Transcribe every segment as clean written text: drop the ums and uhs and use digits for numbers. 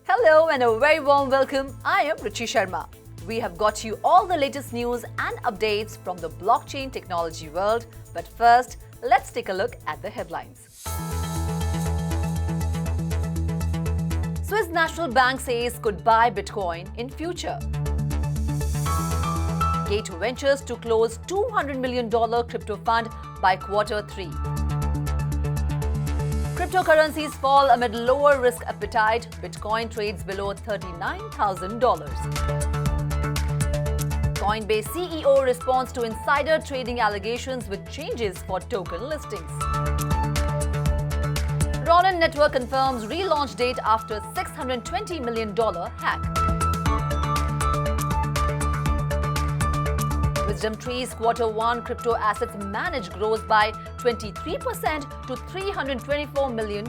Hello and a very warm welcome. I am Ruchi Sharma. We have got you all the latest news and updates from the blockchain technology world. But first, let's take a look at the headlines. Swiss National Bank says could buy Bitcoin in future. Gate Ventures to close $200 million crypto fund by Q3. Cryptocurrencies fall amid lower risk appetite. Bitcoin trades below $39,000. Coinbase CEO responds to insider trading allegations with changes for token listings. Ronin network confirms relaunch date after $620 million hack. WisdomTree's Q1 crypto assets managed grows by 23% to $324 million.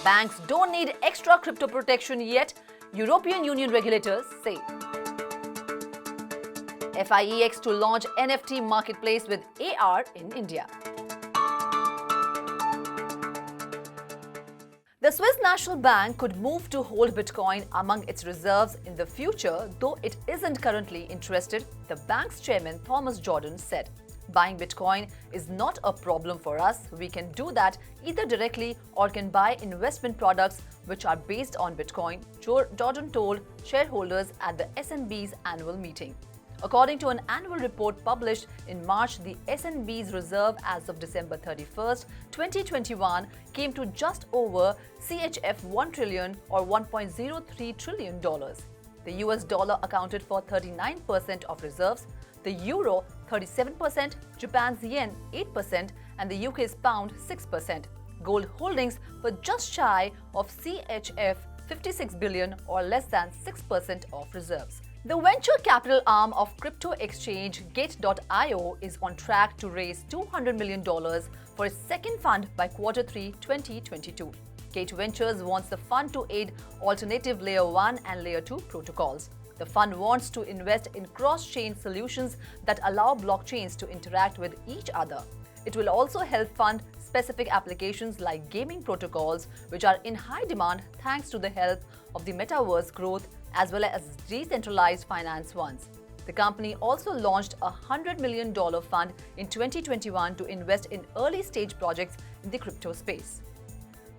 Banks don't need extra crypto protection yet, European Union regulators say. FiEX to launch NFT marketplace with AR in India. The Swiss National Bank could move to hold Bitcoin among its reserves in the future, though it isn't currently interested, the bank's chairman Thomas Jordan said. Buying Bitcoin is not a problem for us. We can do that either directly or can buy investment products which are based on Bitcoin, Jordan told shareholders at the SNB's annual meeting. According to an annual report published in March, the SNB's reserve as of December 31st, 2021 came to just over CHF 1 trillion or $1.03 trillion. The US dollar accounted for 39% of reserves, the euro 37%, Japan's yen 8% and the UK's pound 6%. Gold holdings were just shy of CHF 56 billion or less than 6% of reserves. The venture capital arm of crypto exchange Gate.io is on track to raise $200 million for its second fund by Q3 2022. Gate Ventures wants the fund to aid alternative Layer 1 and Layer 2 protocols. The fund wants to invest in cross-chain solutions that allow blockchains to interact with each other. It will also help fund specific applications like gaming protocols, which are in high demand thanks to the help of the metaverse growth as well as decentralized finance ones. The company also launched a $100 million fund in 2021 to invest in early-stage projects in the crypto space.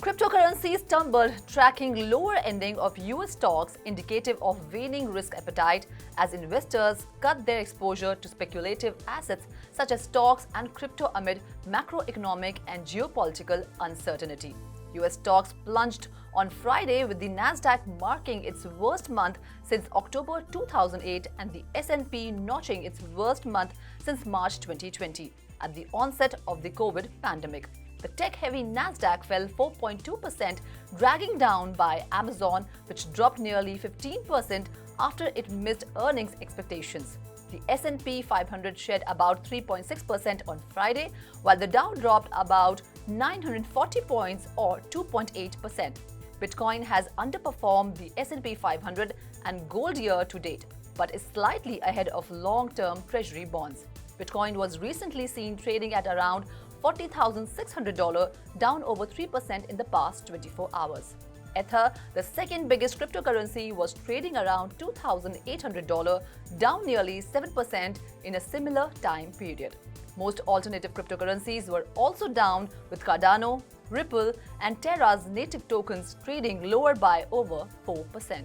Cryptocurrencies tumbled, tracking lower ending of US stocks indicative of waning risk appetite as investors cut their exposure to speculative assets such as stocks and crypto amid macroeconomic and geopolitical uncertainty. US stocks plunged on Friday with the Nasdaq marking its worst month since October 2008 and the S&P notching its worst month since March 2020 at the onset of the COVID pandemic. The tech-heavy Nasdaq fell 4.2%, dragging down by Amazon, which dropped nearly 15% after it missed earnings expectations. The S&P 500 shed about 3.6% on Friday, while the Dow dropped about 940 points or 2.8%. Bitcoin has underperformed the S&P 500 and gold year to date, but is slightly ahead of long-term treasury bonds. Bitcoin was recently seen trading at around $40,600, down over 3% in the past 24 hours. Ether, the second biggest cryptocurrency, was trading around $2,800, down nearly 7% in a similar time period. Most alternative cryptocurrencies were also down, with Cardano, Ripple, and Terra's native tokens trading lower by over 4%.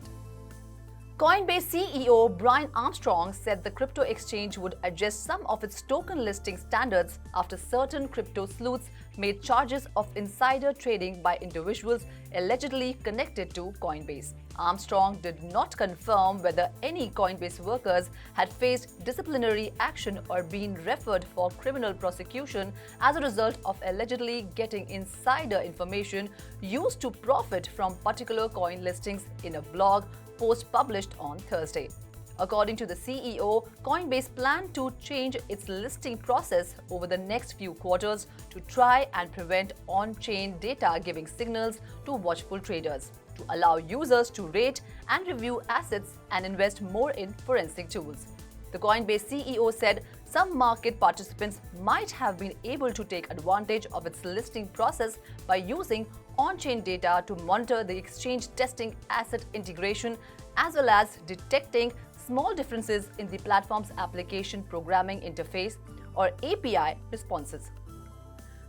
Coinbase CEO Brian Armstrong said the crypto exchange would adjust some of its token listing standards after certain crypto sleuths made charges of insider trading by individuals allegedly connected to Coinbase. Armstrong did not confirm whether any Coinbase workers had faced disciplinary action or been referred for criminal prosecution as a result of allegedly getting insider information used to profit from particular coin listings in a blog post published on Thursday. According to the CEO, Coinbase planned to change its listing process over the next few quarters to try and prevent on-chain data giving signals to watchful traders, to allow users to rate and review assets and invest more in forensic tools. The Coinbase CEO said some market participants might have been able to take advantage of its listing process by using on-chain data to monitor the exchange, testing asset integration, as well as detecting small differences in the platform's application programming interface or API responses.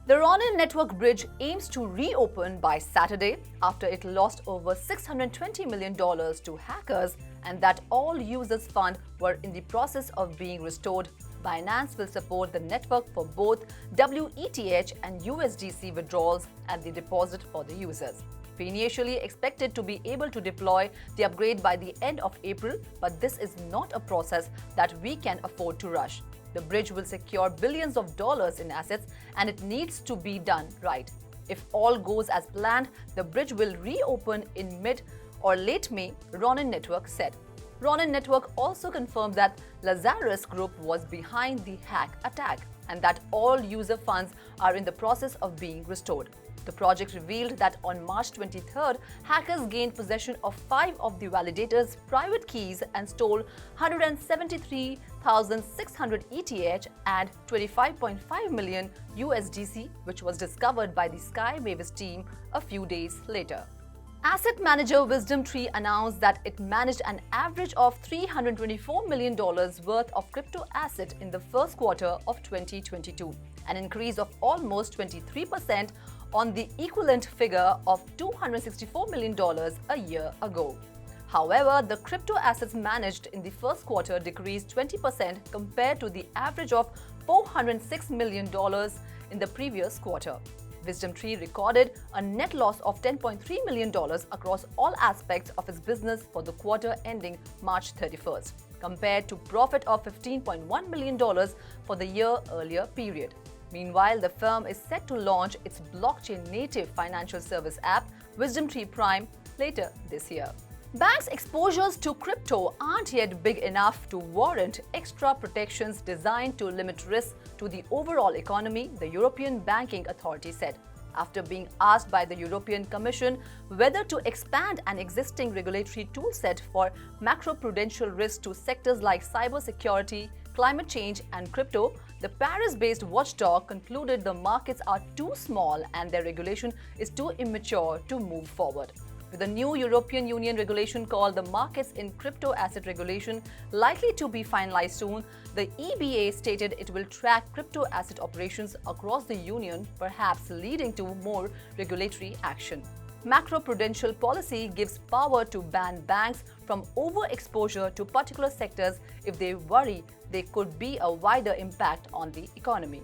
The Ronin network bridge aims to reopen by Saturday after it lost over $620 million to hackers and that all users' funds were in the process of being restored. Binance will support the network for both WETH and USDC withdrawals and the deposit for the users. We initially expected to be able to deploy the upgrade by the end of April, but this is not a process that we can afford to rush. The bridge will secure billions of dollars in assets and it needs to be done right. If all goes as planned, the bridge will reopen in mid or late May, Ronin Network said. Ronin Network also confirmed that Lazarus Group was behind the hack attack and that all user funds are in the process of being restored. The project revealed that on March 23rd, hackers gained possession of 5 of the validator's private keys and stole 173,600 ETH and 25.5 million USDC, which was discovered by the Sky Mavis team a few days later. Asset manager WisdomTree announced that it managed an average of $324 million worth of crypto asset in the first quarter of 2022, an increase of almost 23% on the equivalent figure of $264 million a year ago. However, the crypto assets managed in the first quarter decreased 20% compared to the average of $406 million in the previous quarter. WisdomTree recorded a net loss of $10.3 million across all aspects of its business for the quarter ending March 31st, compared to profit of $15.1 million for the year earlier period. Meanwhile, the firm is set to launch its blockchain-native financial service app, WisdomTree Prime, later this year. Banks' exposures to crypto aren't yet big enough to warrant extra protections designed to limit risks to the overall economy, the European Banking Authority said, after being asked by the European Commission whether to expand an existing regulatory toolset for macroprudential risks to sectors like cybersecurity, climate change, and crypto. The Paris-based watchdog concluded the markets are too small and their regulation is too immature to move forward. With a new European Union regulation called the Markets in Crypto Asset Regulation likely to be finalized soon, the EBA stated it will track crypto asset operations across the Union, perhaps leading to more regulatory action. Macroprudential policy gives power to ban banks from overexposure to particular sectors if they worry there could be a wider impact on the economy.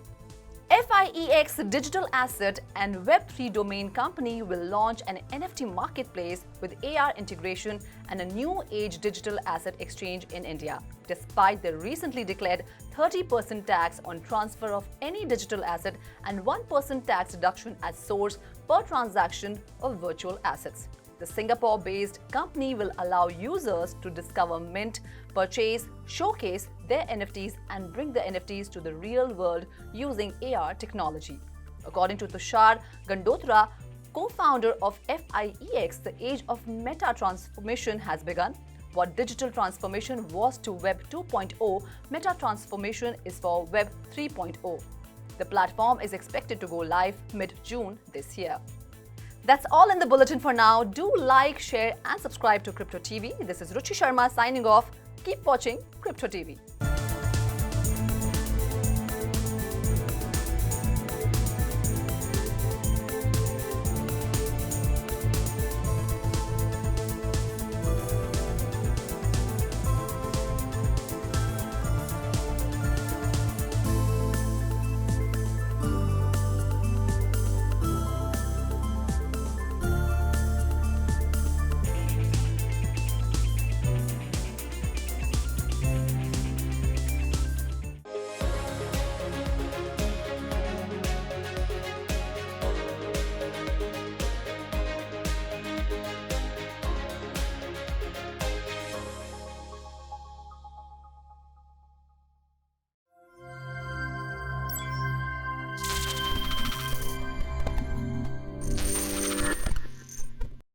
FiEX digital asset and Web3 domain company will launch an NFT marketplace with AR integration and a new age digital asset exchange in India, despite the recently declared 30% tax on transfer of any digital asset and 1% tax deduction as source per transaction of virtual assets. The Singapore-based company will allow users to discover, mint, purchase, showcase their NFTs and bring the NFTs to the real world using AR technology. According to Tushar Gandotra, co-founder of FiEX, the age of meta transformation has begun. What digital transformation was to Web 2.0, meta transformation is for Web 3.0. The platform is expected to go live mid-June this year. That's all in the bulletin for now. Do like, share and subscribe to Crypto TV. This is Ruchi Sharma signing off. Keep watching Crypto TV.